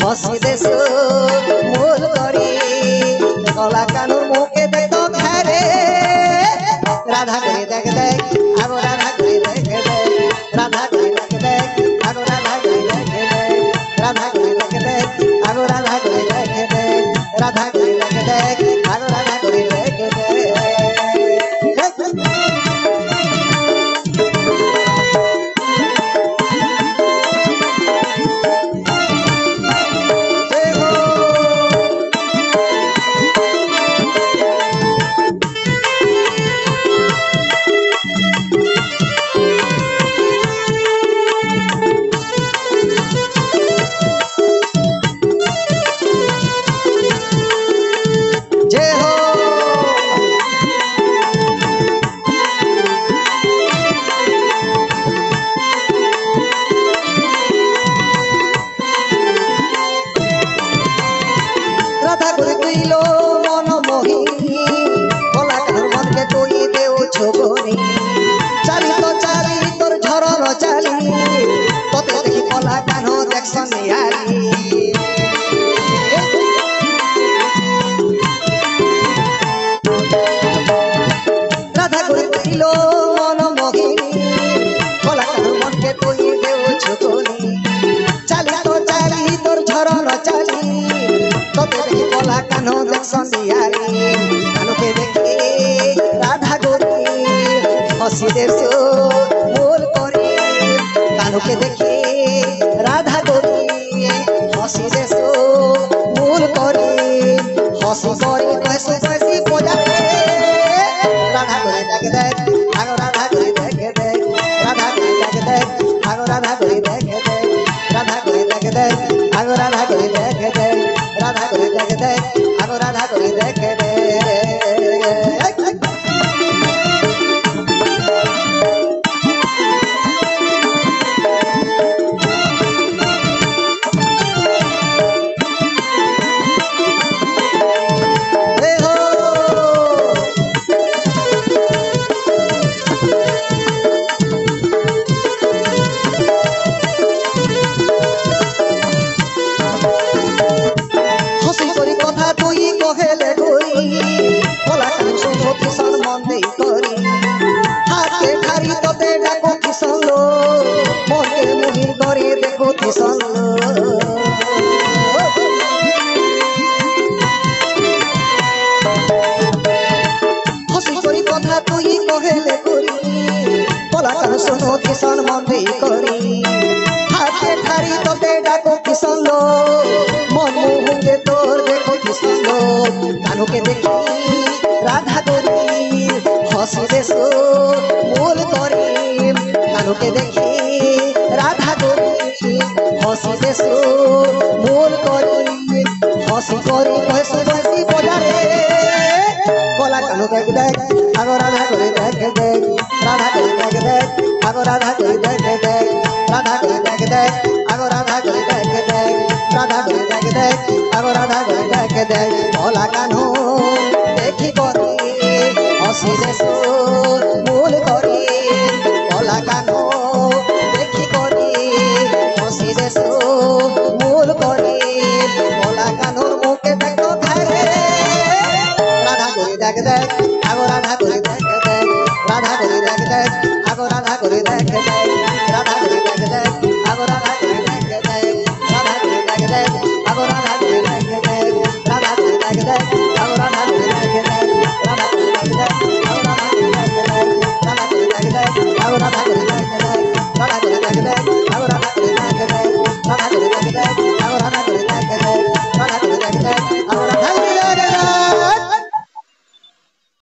हसी देश मोल करी कला कानुर मुखे देख तो घरे राधा करे देख देख आगो राधा करे देख देख राधा करे देख देख आगो राधा करे देख देख राधा करे देख देख आगो राधा करे देख देख राधा करे देख देख आगो राधा करे देख देख राधा गोरी हसी देश मोल करे कानू के देखे राधा गोरी हसी देश मोल करे हसी करे पैसे पैसे बजावे राधा गोरी देख देख आगो राधा गोरी देख देख राधा गोरी देख देख आगो राधा गोरी देख देख राधा गोरी देख देख आगो राधा गोरी देख देख राधा गोरी देख देख आगो राधा गोरी देख देख सुनो किसान मंदी करी हाथे ठारी तोते डाको किसान लो मन मुहे तोर देखो किसान लो कानू के देखी राधा गोरी हसी देश मोल करी कानू के देखी राधा गोरी हसी देश मोल करी हसी करी पैसे पैसे बजारे बोला कानू देख देख आगो राधा गोरी देख देख राधा गोरी देख देख आगो राधा गोरी देख देख राधा गोरी देख देख आगो राधा गोरी देख देख राधा गोरी देख देख आगो राधा गोरी देख देख भोला कान्हू देखी करी हसी देश